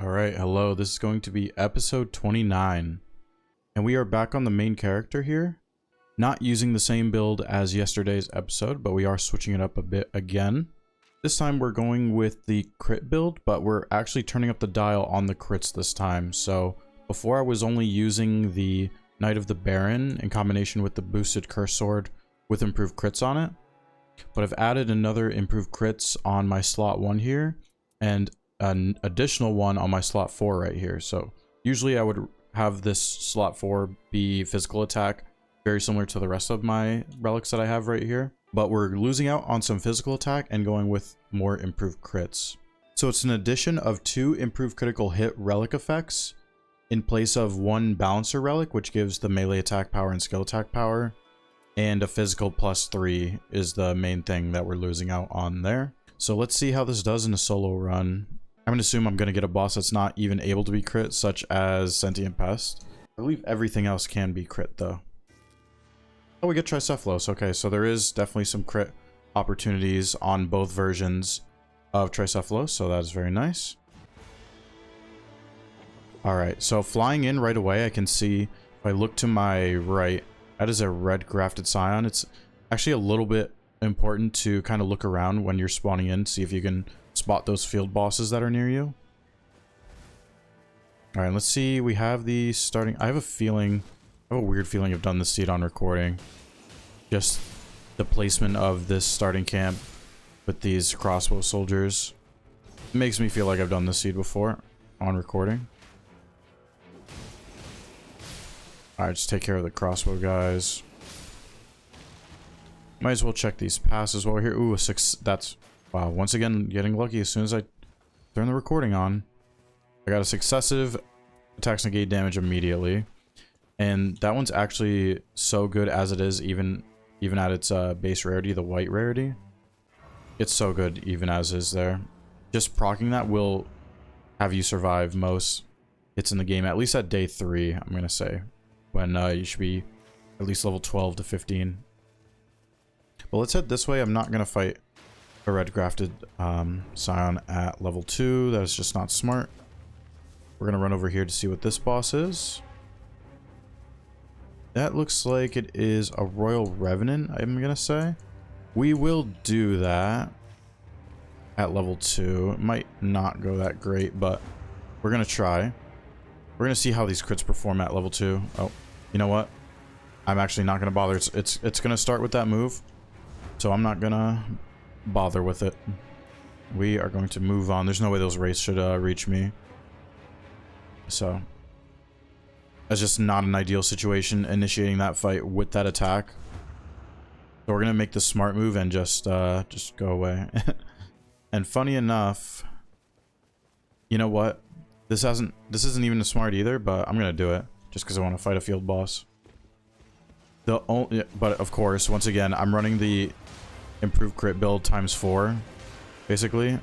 Alright, hello, this is going to be episode 29. And we are back on the main character here. Not using the same build as yesterday's episode, but we are switching it up a bit again. This time we're going with the crit build, but we're actually turning up the dial on the crits this time. So before I was only using the Knight of the Baron in combination with the boosted curse sword with improved crits on it. But I've added another improved crits on my slot 1 here, and an additional one on my slot 4 right here. So usually I would have this slot 4 be physical attack, very similar to the rest of my relics that I have right here. But we're losing out on some physical attack and going with more improved crits. So it's an addition of 2 improved critical hit relic effects in place of 1 balancer relic, which gives the melee attack power and skill attack power. And a physical +3 is the main thing that we're losing out on there. So let's see how this does in a solo run. I'm going to assume I'm going to get a boss that's not even able to be crit, such as Sentient Pest. I believe everything else can be crit, though. Oh, we get Tricephalos. Okay, so there is definitely some crit opportunities on both versions of Tricephalos, so that is very nice. Alright, so flying in right away, I can see, if I look to my right, that is a red grafted scion. It's actually a little bit important to kind of look around when you're spawning in, see if you can spot those field bosses that are near you. Alright, let's see. We have the starting... I have a weird feeling I've done this seed on recording. Just the placement of this starting camp with these crossbow soldiers. It makes me feel like I've done this seed before on recording. Alright, just take care of the crossbow guys. Might as well check these passes while we're here. Ooh, a 6. That's... Wow, once again, getting lucky as soon as I turn the recording on. I got a successive attacks negate damage immediately. And that one's actually so good as it is, even at its base rarity, the white rarity. It's so good even as is there. Just proccing that will have you survive most hits in the game, at least at day 3, I'm going to say. When you should be at least level 12 to 15. But let's head this way. I'm not going to fight a red grafted scion at level 2. That is just not smart. We're going to run over here to see what this boss is. That looks like it is a Royal Revenant, I'm going to say. We will do that at level 2. It might not go that great, but we're going to try. We're going to see how these crits perform at level 2. Oh, you know what? I'm actually not going to bother. It's going to start with that move. So I'm not going to bother with it. We are going to move on. There's no way those wraiths should reach me. So that's just not an ideal situation, initiating that fight with that attack. So we're going to make the smart move and just go away. And funny enough, you know what? This isn't even a smart either, but I'm going to do it just because I want to fight a field boss. But of course, once again, I'm running the improved crit build ×4, basically,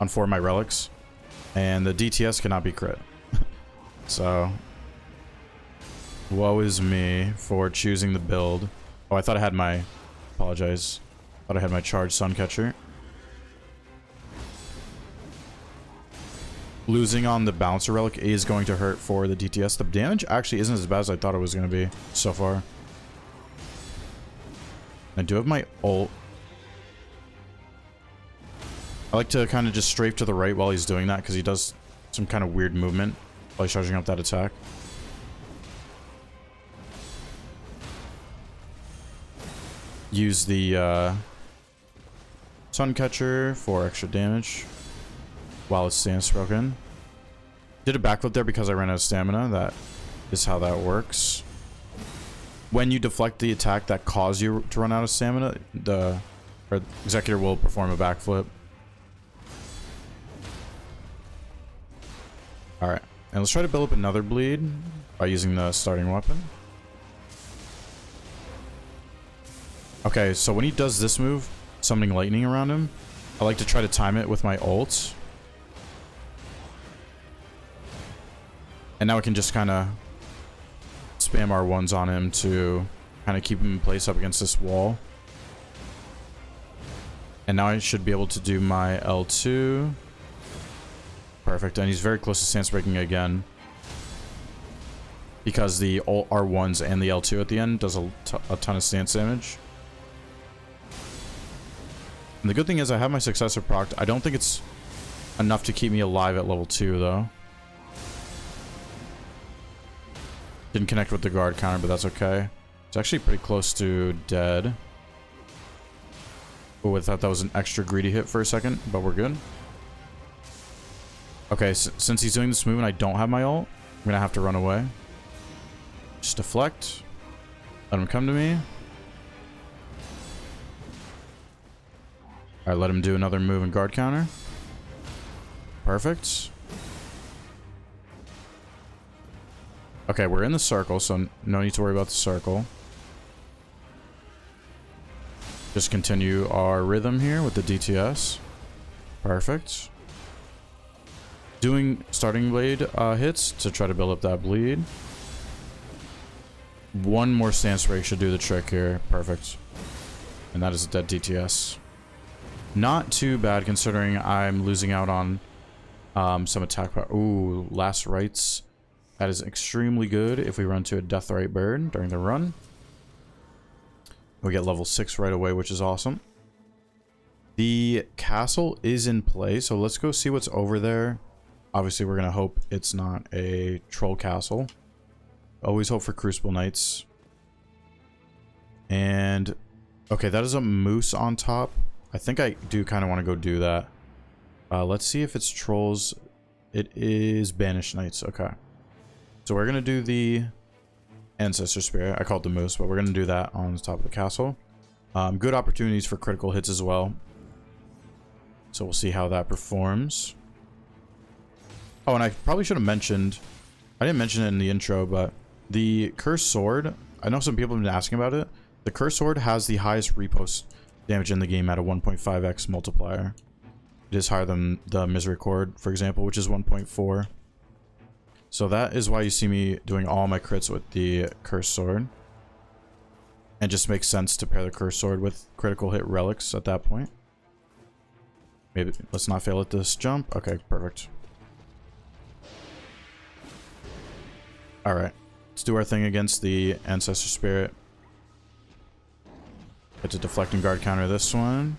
on 4 of my relics. And the DTS cannot be crit. So, woe is me for choosing the build. Oh, I thought I had my... Apologize. Thought I had my charged Suncatcher. Losing on the Bouncer Relic is going to hurt for the DTS. The damage actually isn't as bad as I thought it was going to be so far. I do have my ult. I like to kind of just strafe to the right while he's doing that because he does some kind of weird movement while he's charging up that attack. Use the Suncatcher for extra damage while it stands broken. Did a backflip there because I ran out of stamina. That is how that works. When you deflect the attack that caused you to run out of stamina, the executor will perform a backflip. Alright, and let's try to build up another bleed by using the starting weapon. Okay, so when he does this move, summoning lightning around him, I like to try to time it with my ult. And now we can just kind of spam our ones on him to kind of keep him in place up against this wall. And now I should be able to do my L2. Perfect. And he's very close to stance breaking again. Because the R1s and the L2 at the end does a ton of stance damage. And the good thing is I have my successor procced. I don't think it's enough to keep me alive at level 2, though. Didn't connect with the guard counter, but that's okay. It's actually pretty close to dead. Oh, I thought that was an extra greedy hit for a second, but we're good. Okay, since he's doing this move and I don't have my ult, I'm gonna have to run away. Just deflect. Let him come to me. Alright, let him do another move and guard counter. Perfect. Okay, we're in the circle, so no need to worry about the circle. Just continue our rhythm here with the DTS. Perfect. Doing starting blade hits to try to build up that bleed. One more stance break should do the trick here. Perfect. And that is a dead DTS. Not too bad considering I'm losing out on some attack power. Ooh, last rites. That is extremely good if we run to a death right bird during the run. We get level 6 right away, which is awesome. The castle is in play, so let's go see what's over there. Obviously, we're going to hope it's not a troll castle. Always hope for Crucible Knights. And, okay, that is a moose on top. I think I do kind of want to go do that. Let's see if it's trolls. It is Banished Knights. Okay. So we're going to do the Ancestor Spirit. I called the moose, but we're going to do that on the top of the castle. Good opportunities for critical hits as well. So we'll see how that performs. Oh, and I probably should have mentioned... I didn't mention it in the intro, but the Cursed Sword... I know some people have been asking about it. The Cursed Sword has the highest repost damage in the game at a 1.5x multiplier. It is higher than the Misericord, for example, which is 1.4. So that is why you see me doing all my crits with the Cursed Sword. And just makes sense to pair the Cursed Sword with critical hit relics at that point. Maybe let's not fail at this jump. Okay, perfect. Alright. Let's do our thing against the Ancestor Spirit. Get to deflect and guard counter this one.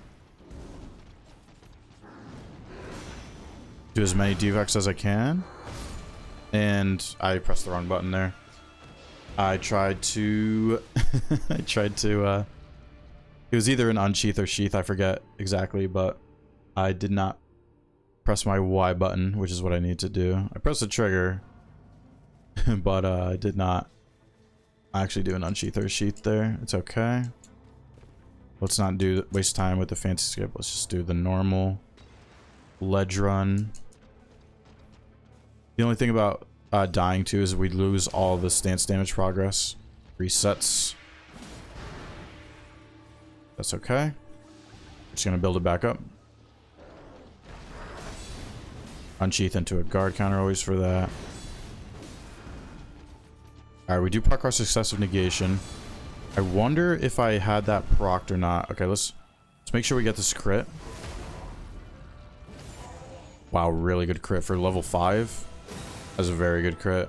Do as many defects as I can. And I pressed the wrong button there. I tried to... it was either an unsheath or sheath, I forget exactly, but I did not press my Y button, which is what I need to do. I pressed the trigger, but I did not actually do an unsheath or a sheath there. It's okay. Let's not waste time with the fancy skip. Let's just do the normal ledge run. The only thing about dying too is we lose all the stance damage progress. Resets. That's okay. Just gonna build it back up. Unsheath into a guard counter always for that. Alright, we do proc our successive negation. I wonder if I had that procced or not. Okay, let's make sure we get this crit. Wow, really good crit for level 5. That's a very good crit.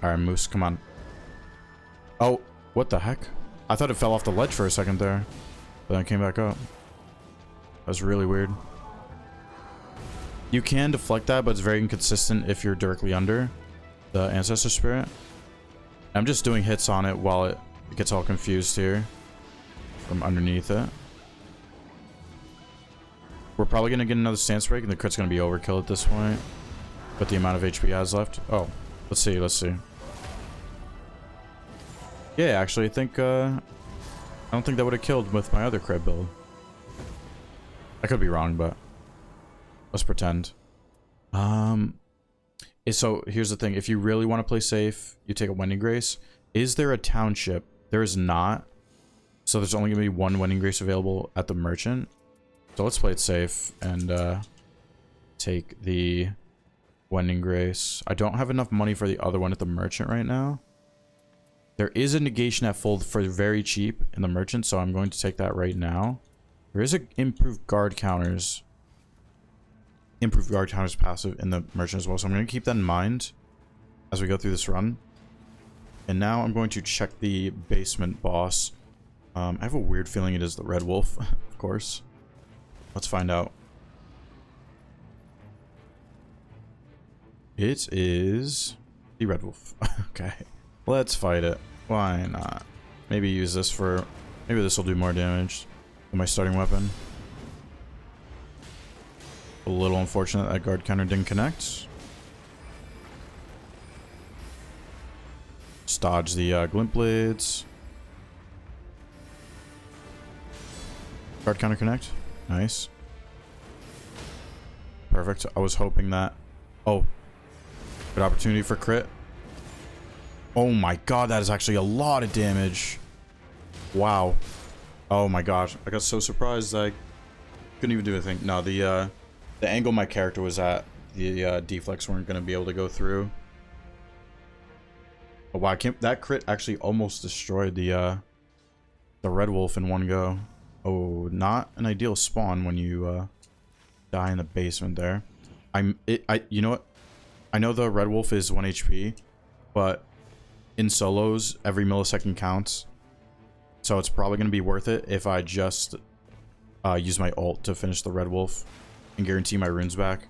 Alright, Moose, come on. Oh, what the heck? I thought it fell off the ledge for a second there. But then it came back up. That was really weird. You can deflect that, but it's very inconsistent if you're directly under the Ancestor Spirit. I'm just doing hits on it while it gets all confused here from underneath it. We're probably going to get another stance break, and the crit's going to be overkill at this point. But the amount of HP has left. Oh, let's see, let's see. Yeah, actually, I think, I don't think that would have killed with my other crit build. I could be wrong, but let's pretend. So here's the thing. If you really want to play safe, you take a Wending Grace. Is there a township? There is not. So there's only going to be one Wending Grace available at the merchant. So let's play it safe and take the Wending Grace. I don't have enough money for the other one at the merchant right now. There is a negation at full for very cheap in the merchant, so I'm going to take that right now. There is a improved guard counters passive in the merchant as well, so I'm going to keep that in mind as we go through this run. And now I'm going to check the basement boss. I have a weird feeling it is the Red Wolf, of course. Let's find out. It is the Red Wolf. Okay, let's fight it. Why not? Maybe use this for... Maybe this will do more damage than my starting weapon. A little unfortunate that guard counter didn't connect. Just dodge the glint blades. Guard counter connect. Nice. Perfect. I was hoping that... Oh. Good opportunity for crit. Oh my god, that is actually a lot of damage. Wow. Oh my gosh. I got so surprised I couldn't even do anything. No, the angle my character was at, the deflects weren't going to be able to go through. Oh wow, that crit actually almost destroyed the Red Wolf in one go. Oh, not an ideal spawn when you die in the basement there. You know what? I know the Red Wolf is 1 HP, but in solos, every millisecond counts. So it's probably going to be worth it if I just use my ult to finish the Red Wolf and guarantee my runes back.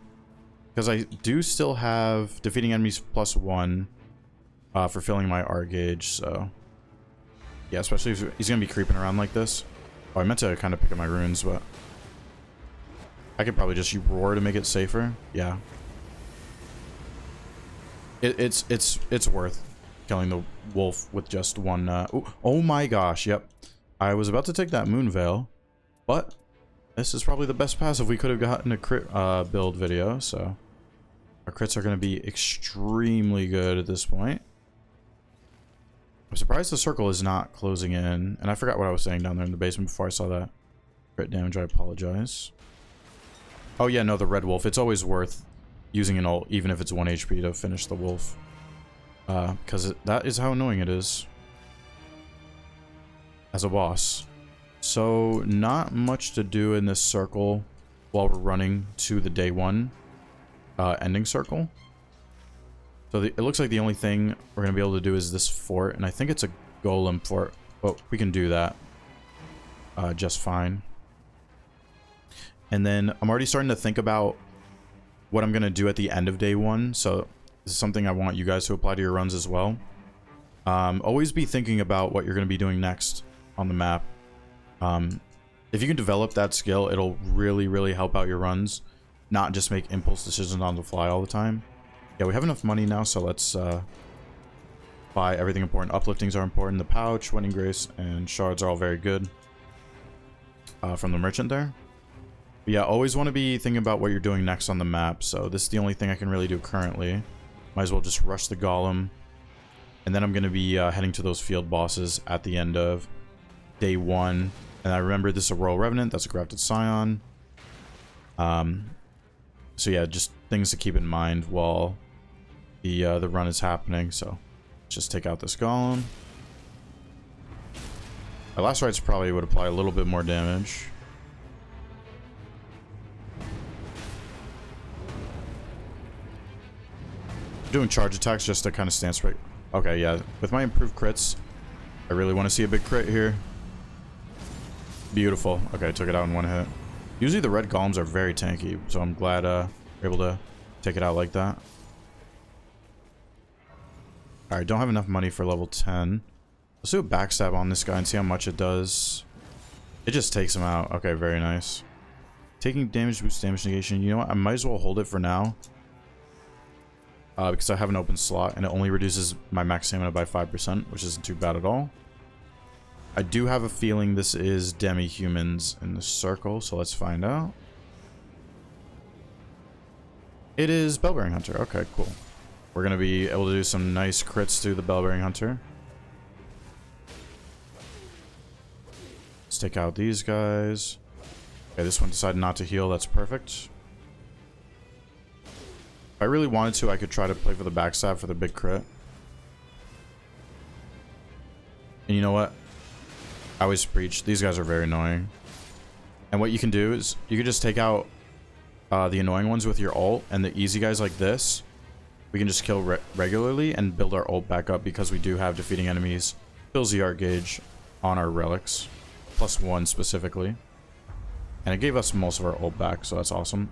Because I do still have defeating enemies +1 for filling my R gauge, so... Yeah, especially if he's going to be creeping around like this. Oh, I meant to kind of pick up my runes, but... I could probably just roar to make it safer. Yeah. It's worth killing the wolf with just one... oh my gosh, yep. I was about to take that moon veil, but this is probably the best passive we could have gotten a crit build video, so... Our crits are going to be extremely good at this point. I'm surprised the circle is not closing in. And I forgot what I was saying down there in the basement before I saw that crit damage. I apologize. Oh yeah, no, the Red Wolf. It's always worth using an ult, even if it's 1 HP to finish the wolf. Because that is how annoying it is as a boss. So, not much to do in this circle while we're running to the day 1 ending circle. So it looks like the only thing we're going to be able to do is this fort, and I think it's a golem fort, but we can do that just fine. And then I'm already starting to think about what I'm going to do at the end of day 1, so this is something I want you guys to apply to your runs as well. Always be thinking about what you're going to be doing next on the map. If you can develop that skill, it'll really, really help out your runs, not just make impulse decisions on the fly all the time. Yeah, we have enough money now, so let's buy everything important. Upliftings are important. The pouch, winning grace, and shards are all very good from the merchant there. But yeah, always want to be thinking about what you're doing next on the map. So this is the only thing I can really do currently. Might as well just rush the golem. And then I'm going to be heading to those field bosses at the end of day 1. And I remember this is a Royal Revenant. That's a grafted Scion. So yeah, just things to keep in mind while the run is happening. So let's just take out this golem. My last rights probably would apply a little bit more damage. Doing charge attacks just to kind of stand straight. Okay, yeah. With my improved crits, I really want to see a big crit here. Beautiful. Okay, took it out in one hit. Usually the red golems are very tanky, so I'm glad we're able to take it out like that. Alright, don't have enough money for level 10. Let's do a backstab on this guy and see how much it does. It just takes him out. Okay, very nice. Taking damage boosts damage negation. You know what? I might as well hold it for now. Because I have an open slot and it only reduces my max stamina by 5%, which isn't too bad at all. I do have a feeling this is demi-humans in the circle, so let's find out. It is Bellbearing Hunter. Okay, cool. We're going to be able to do some nice crits to the Bellbearing Hunter. Let's take out these guys. Okay, this one decided not to heal. That's perfect. If I really wanted to, I could try to play for the backstab for the big crit. And you know what? I always preach. These guys are very annoying. And what you can do is you can just take out the annoying ones with your ult, and the easy guys like this, we can just kill regularly and build our ult back up because we do have defeating enemies. Fills the art gauge on our relics, +1 specifically. And it gave us most of our ult back, so that's awesome.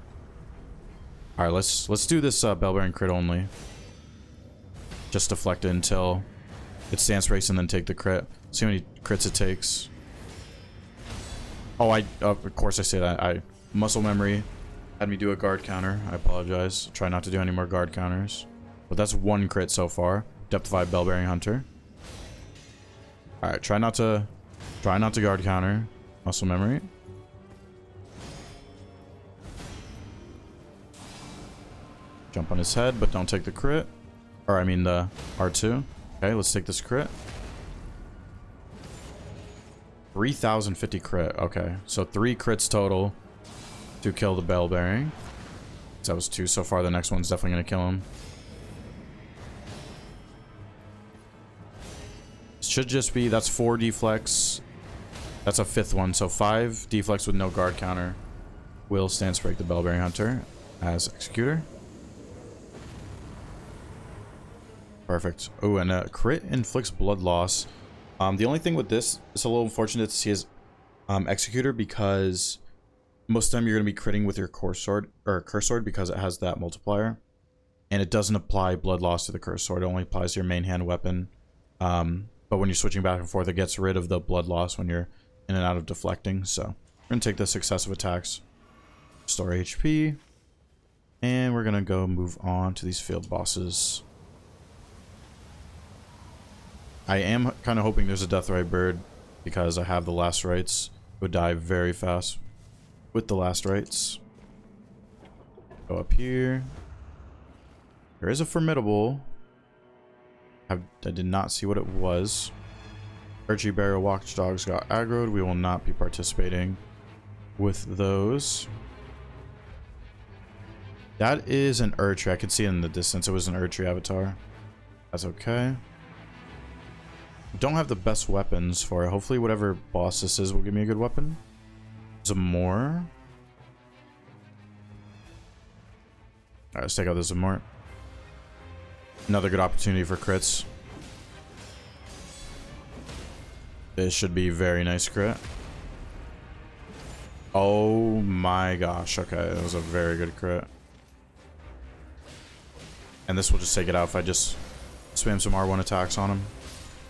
All right, let's do this bell-bearing crit only. Just deflect it until it stance breaks and then take the crit. See how many crits it takes. Oh, of course I say that. Muscle memory had me do a guard counter. I apologize. Try not to do any more guard counters. But that's 1 crit so far. Depth 5 bell-bearing hunter. All right, try not to guard counter. Muscle memory. Jump on his head, but don't take the crit. Or I mean the R2. Okay, let's take this crit. 3050 crit. Okay, so 3 crits total to kill the bell bearing. So that was 2 so far. The next one's definitely gonna kill him. Should just be, that's 4 deflects. That's a 5th one, so 5 deflects with no guard counter will stance break the bell bearing hunter as executor. Perfect. Oh, and a crit inflicts blood loss. The only thing with this, it's a little unfortunate to see his executor, because most of the time you're going to be critting with your core sword or curse sword because it has that multiplier, and it doesn't apply blood loss to the curse sword. It only applies to your main hand weapon. But when you're switching back and forth, it gets rid of the blood loss when you're in and out of deflecting. So we're going to take the successive attacks, restore HP, and we're going to go move on to these field bosses. I am kind of hoping there's a Deathrite bird because I have the last rites. It would die very fast with the last rites. Go up here. There is a formidable. I did not see what it was. Archie Barrier Watchdogs got aggroed. We will not be participating with those. That is an Urchy. I could see it in the distance. It was an Urchy avatar. That's okay. Don't have the best weapons for it. Hopefully whatever boss this is will give me a good weapon. Some more. Alright, let's take out the Zamort. Another good opportunity for crits. This should be very nice crit. Oh my gosh. Okay, that was a very good crit. And this will just take it out if I just spam some R1 attacks on him.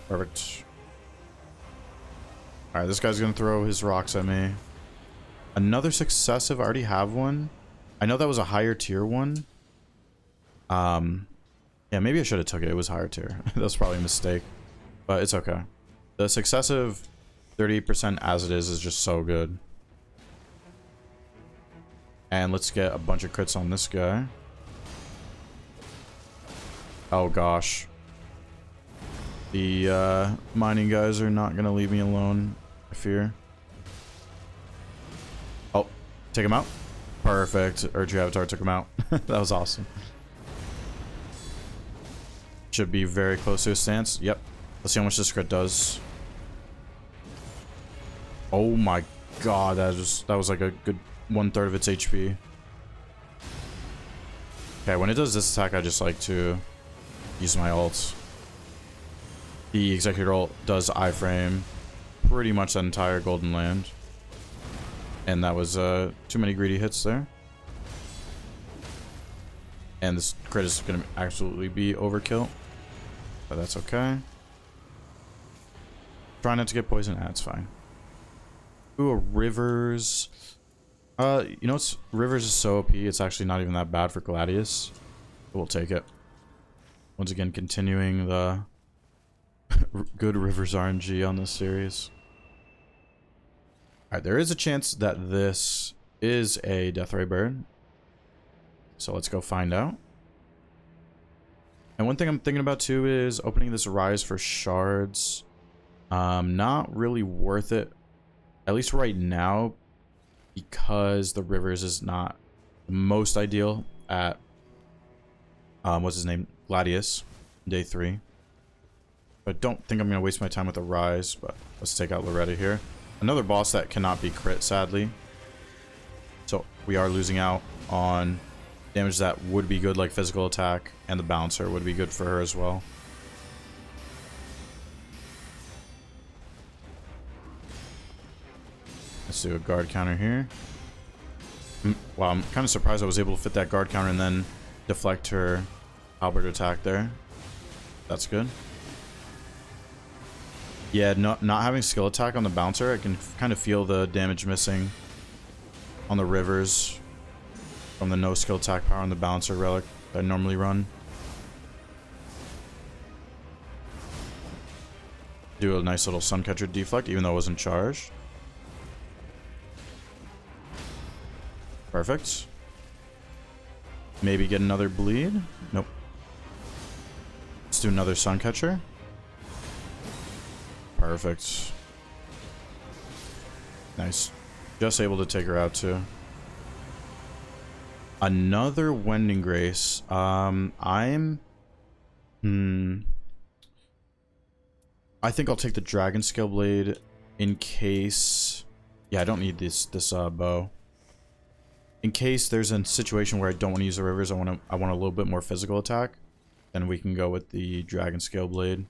Perfect. Alright, this guy's gonna throw his rocks at me. Another successive. I already have one. I know that was a higher tier one. Yeah, maybe I should have took it. It was higher tier. That was probably a mistake. But it's okay. The successive 38% as it is just so good. And let's get a bunch of crits on this guy. Oh gosh. The mining guys are not going to leave me alone, I fear. Oh, take him out. Perfect. Urge Avatar took him out. That was awesome. Should be very close to his stance. Yep. Let's see how much this crit does. Oh my god, that was like a good 1/3 of its HP. Okay, when it does this attack, I just like to use my ults. The executor ult does iframe pretty much that entire golden land. And that was too many greedy hits there. And this crit is going to absolutely be overkill. But that's okay. Try not to get poisoned. That's fine. Ooh, a Rivers. You know what's... Rivers is so OP, it's actually not even that bad for Gladius. But we'll take it. Once again, continuing the good Rivers RNG on this series. Alright, there is a chance that this is a Deathrite bird. So let's go find out. And one thing I'm thinking about too is opening this Rise for shards. Not really worth it. At least right now. Because the Rivers is not the most ideal at... what's his name? Gladius. Day 3. I don't think I'm going to waste my time with a Rise. But let's take out Loretta here. Another boss that cannot be crit, sadly. So we are losing out on damage that would be good, like physical attack, and the bouncer would be good for her as well. Let's do a guard counter here. Wow, I'm kind of surprised I was able to fit that guard counter and then deflect her halberd attack there. That's good. Yeah, not having skill attack on the bouncer, I can kind of feel the damage missing on the rivers from the no skill attack power on the bouncer relic that I normally run. Do a nice little Suncatcher deflect, even though it wasn't charged. Perfect. Maybe get another bleed. Nope. Let's do another Suncatcher. Perfect. Nice. Just able to take her out too. Another Wending Grace. I think I'll take the Dragon Scale Blade in case. Yeah, I don't need this bow. In case there's a situation where I don't want to use the rivers, I want a little bit more physical attack, then we can go with the Dragon Scale Blade.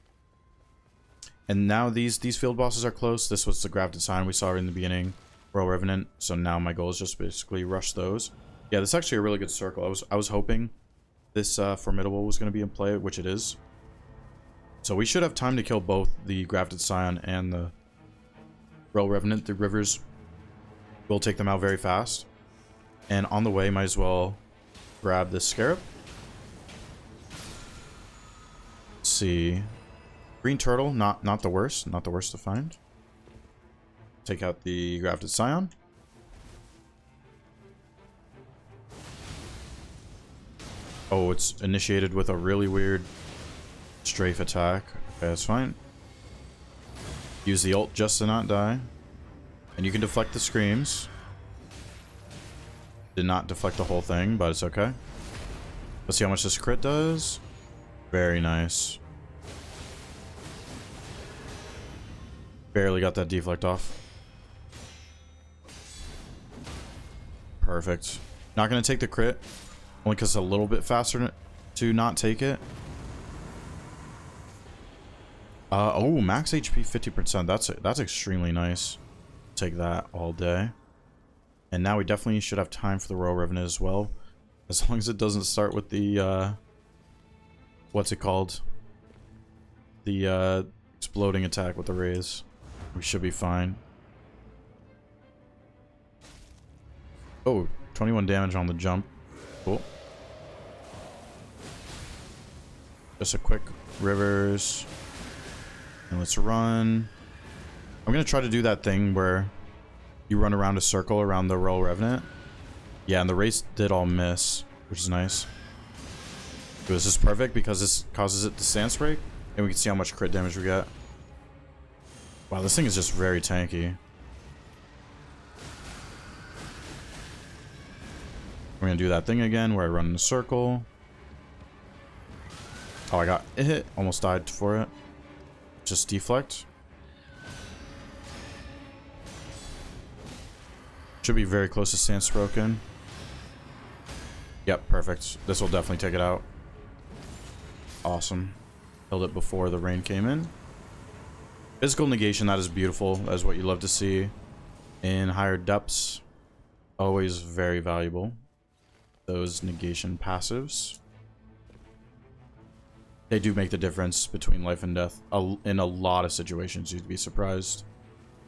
And now these field bosses are close. This was the Grafted Sign we saw in the beginning, Royal Revenant. So now my goal is just basically rush those. Yeah, this is actually a really good circle. I was hoping this Formidable was going to be in play, which it is. So we should have time to kill both the Grafted Scion and the Royal Revenant. The rivers will take them out very fast. And on the way, might as well grab this Scarab. Let's see. Green Turtle, not the worst. Not the worst to find. Take out the Grafted Scion. Oh, it's initiated with a really weird strafe attack. Okay, that's fine. Use the ult just to not die. And you can deflect the screams. Did not deflect the whole thing, but it's okay. Let's see how much this crit does. Very nice. Barely got that deflect off. Perfect. Not going to take the crit. Only because it's a little bit faster to not take it. Oh, max HP 50%. That's extremely nice. Take that all day. And now we definitely should have time for the Royal Revenant as well. As long as it doesn't start with the, what's it called? The, exploding attack with the rays. We should be fine. Oh, 21 damage on the jump. Cool. Just a quick rivers. And let's run. I'm going to try to do that thing where you run around a circle around the Royal Revenant. Yeah, and the race did all miss, which is nice. This is perfect because this causes it to stance break, and we can see how much crit damage we get. Wow, this thing is just very tanky. We're gonna do that thing again where I run in a circle. Oh, I got hit. Almost died for it. Just deflect. Should be very close to stance broken. Yep, perfect. This will definitely take it out. Awesome. Killed it before the rain came in. Physical negation, that is beautiful. That is what you love to see in higher depths. Always very valuable. Those negation passives. They do make the difference between life and death. In a lot of situations, you'd be surprised.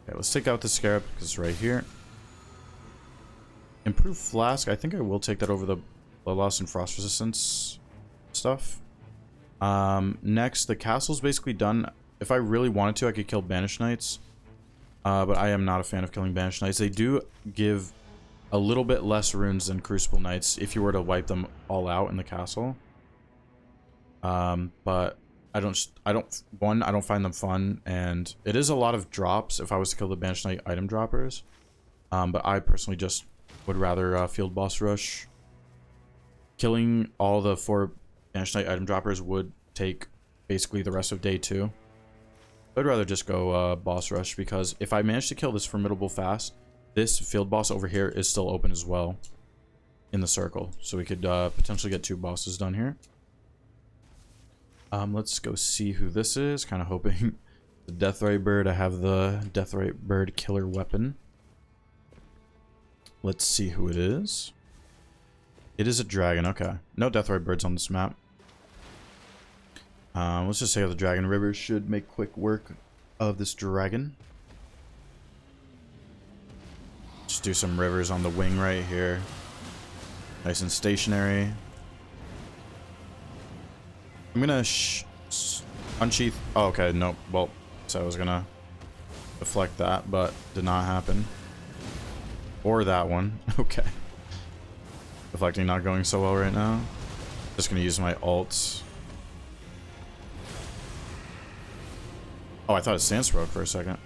Okay, let's take out the Scarab because it's right here. Improved Flask. I think I will take that over the blood loss and frost resistance stuff. Next, the castle's basically done. If I really wanted to, I could kill Banished Knights. But I am not a fan of killing Banished Knights. They do give a little bit less runes than Crucible Knights if you were to wipe them all out in the castle. But I don't find them fun, and it is a lot of drops if I was to kill the Banished Knight item droppers. But I personally just would rather field boss rush. Killing all the 4 Banished Knight item droppers would take basically the rest of day 2. I'd rather just go boss rush, because if I manage to kill this Formidable fast, This field boss over here is still open as well in the circle. So we could potentially get 2 bosses done here. Let's go see who this is. Kind of hoping the Deathray Bird. I have the Deathray Bird killer weapon. Let's see who it is. It is a dragon. Okay. No Deathray Birds on this map. Let's just say the Dragon River should make quick work of this dragon. Just do some rivers on the wing right here. Nice and stationary. I'm gonna unsheath. Oh, okay, nope. Well, so I was gonna deflect that, but did not happen. Or that one. Okay. Deflecting not going so well right now. Just gonna use my ults. Oh, I thought it stance broke for a second.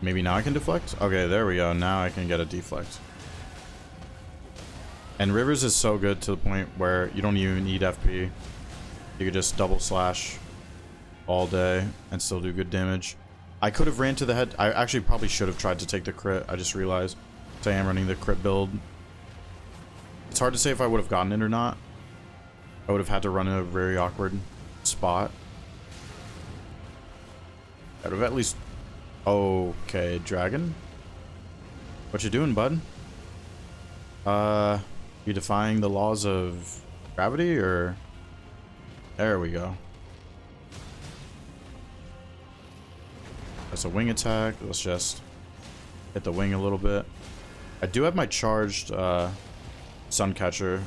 Maybe now I can deflect? Okay, there we go. Now I can get a deflect. And Rivers is so good to the point where you don't even need FP. You could just double slash all day and still do good damage. I could have ran to the head. I actually probably should have tried to take the crit. I just realized. So I am running the crit build. It's hard to say if I would have gotten it or not. I would have had to run in a very awkward spot. I would have at least... Okay, dragon? What you doing, bud? You defying the laws of gravity, or... There we go. That's a wing attack. Let's just hit the wing a little bit. I do have my charged Suncatcher.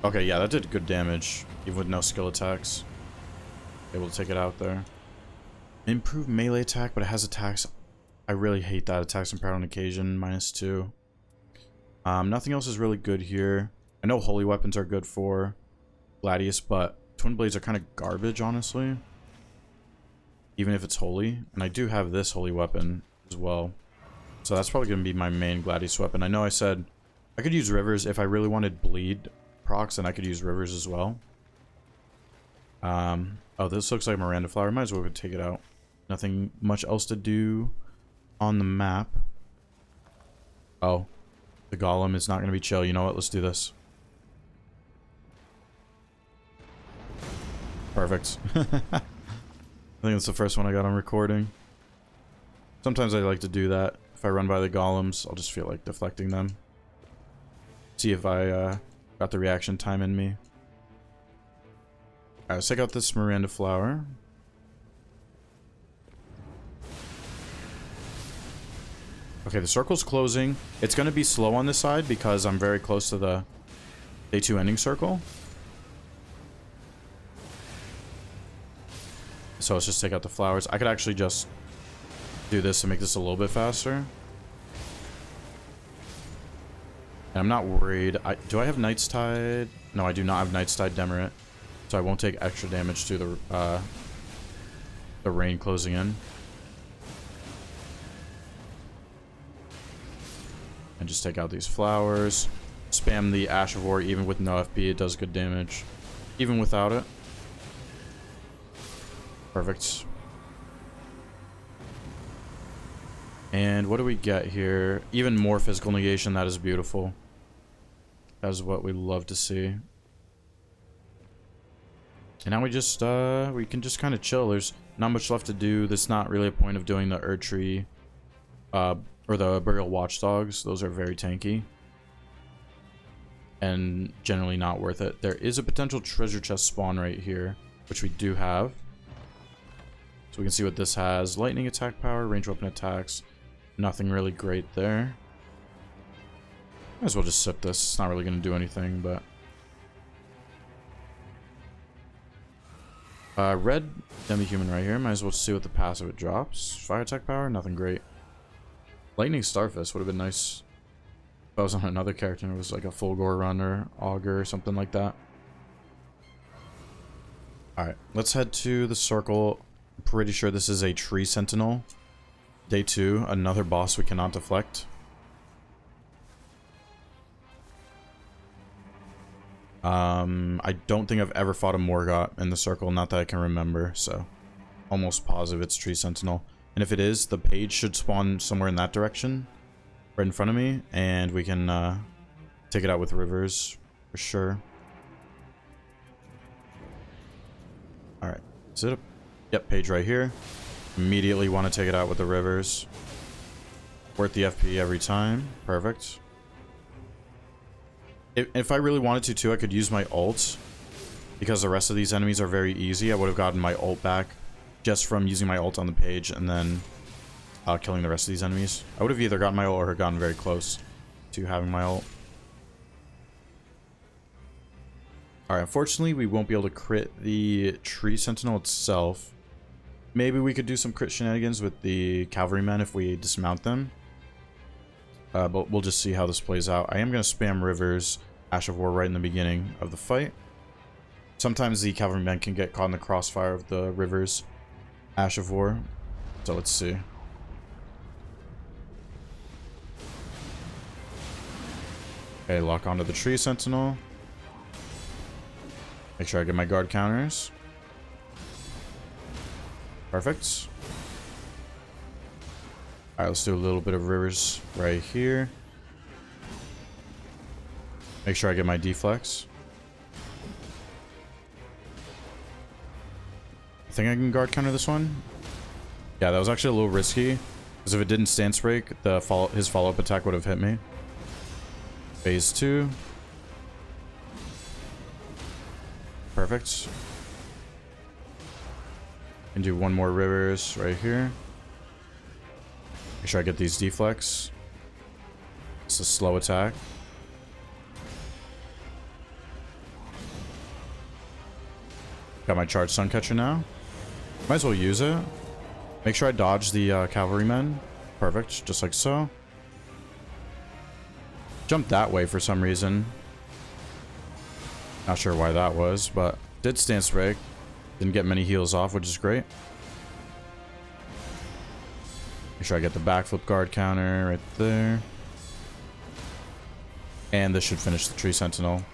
Okay, yeah, that did good damage, even with no skill attacks. Able to take it out there. Improved melee attack, but it has attacks. I really hate that. Attacks empowered on occasion, -2. Nothing else is really good here. I know holy weapons are good for Gladius, but twin blades are kind of garbage, honestly. Even if it's holy. And I do have this holy weapon as well. So that's probably going to be my main Gladius weapon. I know I said I could use Rivers if I really wanted bleed procs, and I could use Rivers as well. Oh, this looks like Miranda Flower. Might as well take it out. Nothing much else to do on the map. Oh, the Golem is not going to be chill. You know what? Let's do this. Perfect. I think that's the first one I got on recording. Sometimes I like to do that. If I run by the golems, I'll just feel like deflecting them. See if I got the reaction time in me. Alright, let's take out this Miranda Flower. Okay, the circle's closing. It's going to be slow on this side because I'm very close to the day 2 ending circle. So let's just take out the flowers. I could actually just do this to make this a little bit faster. And I'm not worried. Do I have Knight's Tide? No, I do not have Knight's Tide Demerit. So I won't take extra damage to the rain closing in. And just take out these flowers. Spam the Ash of War even with no FP. It does good damage. Even without it. Perfect. And what do we get here? Even more physical negation. That is beautiful. That is what we love to see. And now we just, we can just kind of chill. There's not much left to do. There's not really a point of doing the Erdtree, or the Burial Watchdogs. Those are very tanky. And generally not worth it. There is a potential treasure chest spawn right here, which we do have. So we can see what this has. Lightning attack power, range weapon attacks. Nothing really great there. Might as well just sip this. It's not really going to do anything, but... red demi-human right here. Might as well see what the passive it drops. Fire attack power, nothing great. Lightning Starfist would have been nice if I was on another character and it was like a Fulgor run or Augur or something like that. Alright, let's head to the circle. I'm pretty sure this is a Tree Sentinel. Day 2, another boss we cannot deflect. I don't think I've ever fought a Morgott in the circle, not that I can remember, so almost positive it's Tree Sentinel. And if it is, the page should spawn somewhere in that direction, right in front of me, and we can take it out with rivers for sure. All right, is it a... Yep, page right here. Immediately want to take it out with the rivers. Worth the FP every time. Perfect. If I really wanted to too, I could use my ult. Because the rest of these enemies are very easy. I would have gotten my ult back just from using my ult on the page and then killing the rest of these enemies. I would have either gotten my ult or gotten very close to having my ult. Alright, unfortunately we won't be able to crit the Tree Sentinel itself. Maybe we could do some crit shenanigans with the cavalrymen if we dismount them. But we'll just see how this plays out. I am going to spam Rivers, Ash of War right in the beginning of the fight. Sometimes the cavalrymen can get caught in the crossfire of the Rivers, Ash of War. So let's see. Okay, lock onto the Tree Sentinel. Make sure I get my guard counters. Perfect. Alright, let's do a little bit of Rivers right here. Make sure I get my deflects. I think I can guard counter this one. Yeah, that was actually a little risky. Because if it didn't stance break, his follow-up attack would have hit me. Phase 2. Perfect. And do one more Rivers right here. Make sure I get these deflects. It's a slow attack. Got my charged Suncatcher now. Might as well use it. Make sure I dodge the cavalrymen. Perfect, just like so. Jumped that way for some reason. Not sure why that was, but did stance break. Didn't get many heals off, which is great. Make sure I get the backflip guard counter right there. And this should finish the Tree Sentinel.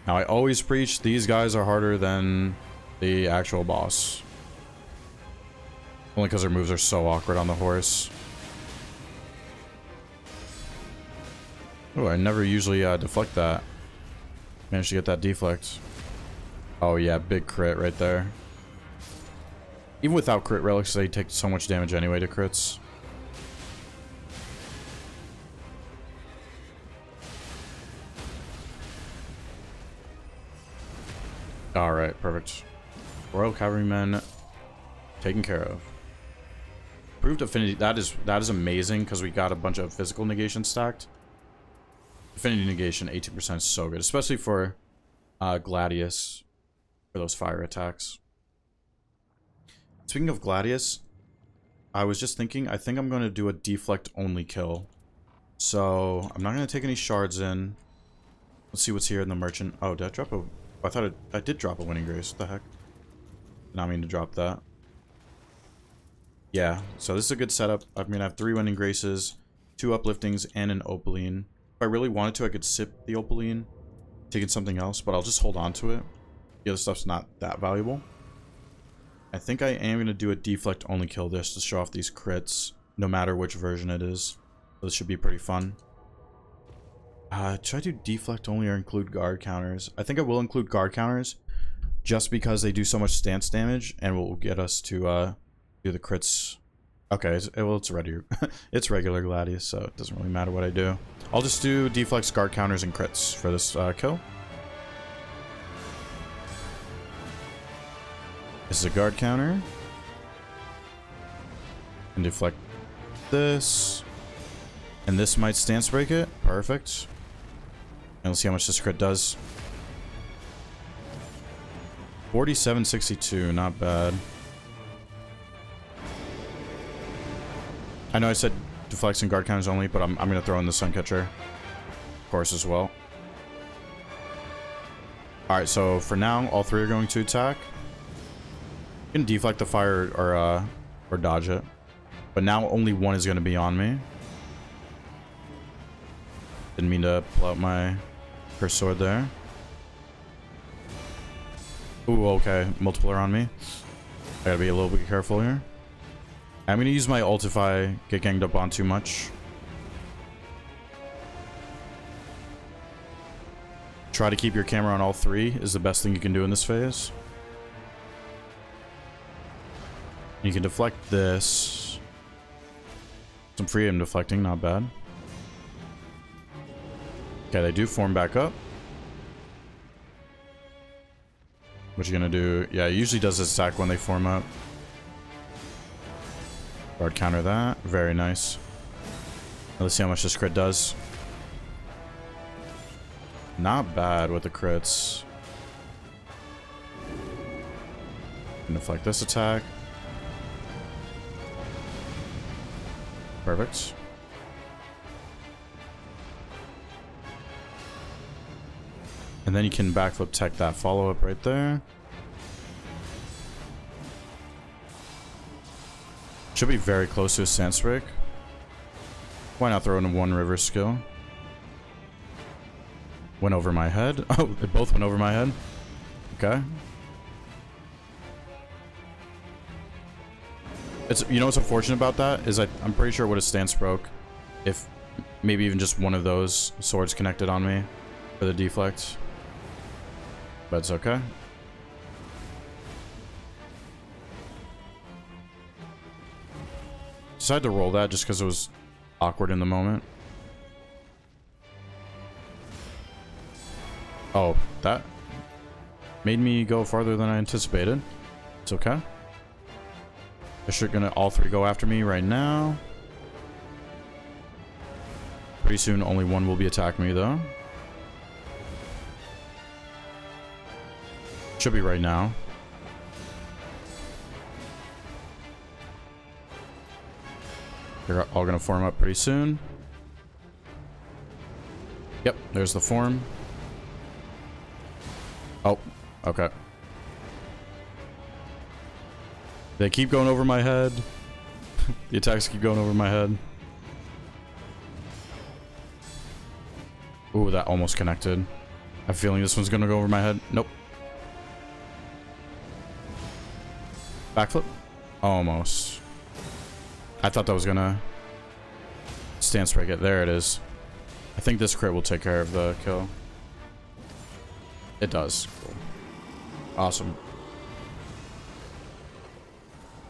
Now, I always preach these guys are harder than the actual boss. Only because their moves are so awkward on the horse. Oh, I never usually deflect that. Managed to get that deflect. Oh yeah, big crit right there. Even without crit relics, they take so much damage anyway to crits. Alright, perfect. Royal Cavalrymen taken care of. Proved affinity, that is amazing because we got a bunch of physical negation stacked. Affinity negation 18% is so good, especially for Gladius for those fire attacks. Speaking of Gladius, I was just thinking, I think I'm going to do a deflect only kill. So I'm not going to take any shards in. Let's see what's here in the merchant. Oh, did I drop a... I thought I did drop a winning grace. What the heck? Did not mean to drop that. Yeah, so this is a good setup. I'm going to have 3 winning graces, 2 upliftings, and an opaline. If I really wanted to, I could sip the opaline, take it something else, but I'll just hold on to it. The other stuff's not that valuable. I think I am going to do a deflect only kill this to show off these crits, no matter which version it is. So this should be pretty fun. Should I do deflect only or include guard counters? I think I will include guard counters, just because they do so much stance damage, and will get us to do the crits. Okay, well, it's regular. It's regular Gladius, so it doesn't really matter what I do. I'll just do deflects, guard counters, and crits for this kill. This is a guard counter. And deflect this. And this might stance break it. Perfect. And let's see how much this crit does. 4762, not bad. I know I said deflects and guard counters only, but I'm going to throw in the Suncatcher, of course, as well. Alright, so for now, all 3 are going to attack. You can deflect the fire or dodge it. But now only 1 is going to be on me. Didn't mean to pull out my cursed sword there. Ooh, okay. Multiple are on me. I gotta be a little bit careful here. I'm gonna use my ult if I get ganged up on too much. Try to keep your camera on all three is the best thing you can do in this phase. You can deflect this. Some freedom deflecting, not bad. Okay, they do form back up. What you gonna do? Yeah, it usually does this attack when they form up. Guard counter that. Very nice. Now let's see how much this crit does. Not bad with the crits. Can deflect this attack. Perfect. And then you can backflip tech that follow-up right there. Should be very close to a stance break. Why not throw in one river skill? Went over my head. Oh, they both went over my head. Okay. It's, you know what's unfortunate about that is I'm pretty sure it would have stance broke if maybe even just one of those swords connected on me for the deflect. But it's okay. Decided to roll that just because it was awkward in the moment. Oh, that made me go farther than I anticipated. It's okay. They're gonna all three go after me right now. Pretty soon only one will be attacking me though. Should be right now. They're all gonna form up pretty soon. Yep, there's the form. Oh, okay. They keep going over my head. The attacks keep going over my head. Ooh, that almost connected. I have a feeling this one's gonna go over my head. Nope. Backflip? Almost. I thought that was gonna stance break it. There it is. I think this crit will take care of the kill. It does. Cool. Awesome.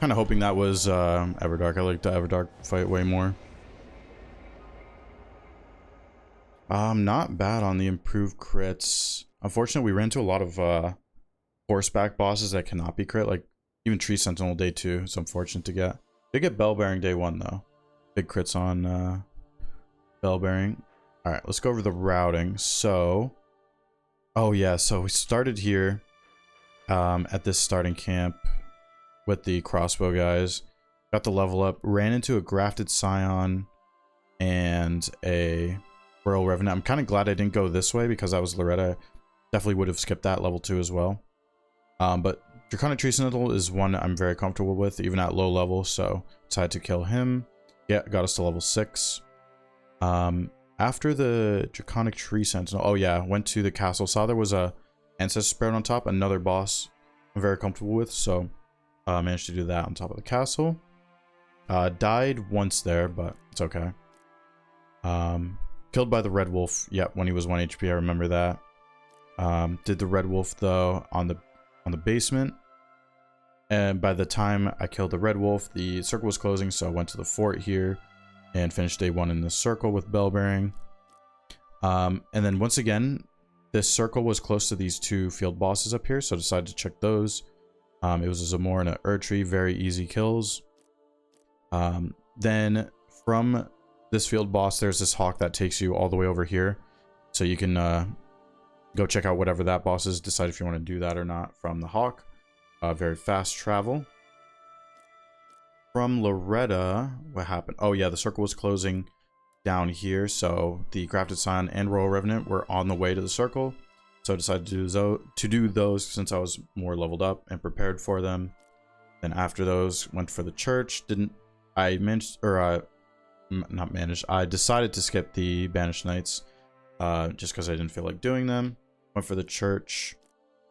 Kind of hoping that was Everdark. I like the Everdark fight way more. Not bad on the improved crits. Unfortunately, we ran into a lot of horseback bosses that cannot be crit. Like even Tree Sentinel day 2. It's unfortunate to get. They get Bell Bearing day 1 though. Big crits on Bell Bearing. All right, let's go over the routing. So, oh yeah, so we started here at this starting camp with the crossbow guys. Got the level up. Ran into a grafted Scion and a Royal Revenant. I'm kind of glad I didn't go this way because I was Loretta. Definitely would have skipped that level 2 as well. But Draconic Tree Sentinel is one I'm very comfortable with, even at low level, so decided to kill him. Yeah, got us to level 6. After the Draconic Tree Sentinel, oh yeah, went to the castle, saw there was a Ancestor Sprout on top, another boss I'm very comfortable with, so managed to do that on top of the castle. Died once there, but it's okay. Killed by the Red Wolf, yep, when he was 1 HP, I remember that. Did the Red Wolf though on the basement, and by the time I killed the Red Wolf, the circle was closing, so I went to the fort here and finished day 1 in the circle with Bell Bearing. And then once again, this circle was close to these 2 field bosses up here, so I decided to check those. It was a Zamora and an Erdtree, very easy kills. Then from this field boss, there's this hawk that takes you all the way over here, so you can go check out whatever that boss is, decide if you want to do that or not from the hawk. Very fast travel. From Loretta, what happened? Oh yeah, the circle was closing down here, so the Grafted Scion and Royal Revenant were on the way to the circle, so I decided to do those since I was more leveled up and prepared for them. Then after those, went for the church. I decided to skip the Banished Knights just because I didn't feel like doing them. Went for the church,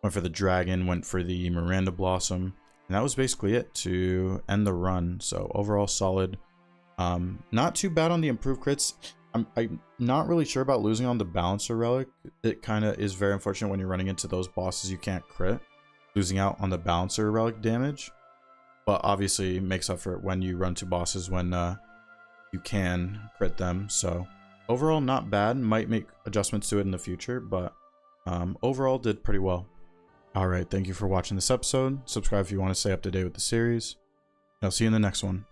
went for the dragon, went for the Miranda Blossom, And that was basically it to end the run. So overall solid. Not too bad on the improved crits. I'm not really sure about losing on the balancer relic. It kind of is very unfortunate when you're running into those bosses you can't crit. Losing out on the balancer relic damage. But obviously makes up for it when you run to bosses when you can crit them. So overall not bad. Might make adjustments to it in the future, but overall did pretty well. Alright, thank you for watching this episode. Subscribe if you want to stay up to date with the series. I'll see you in the next one.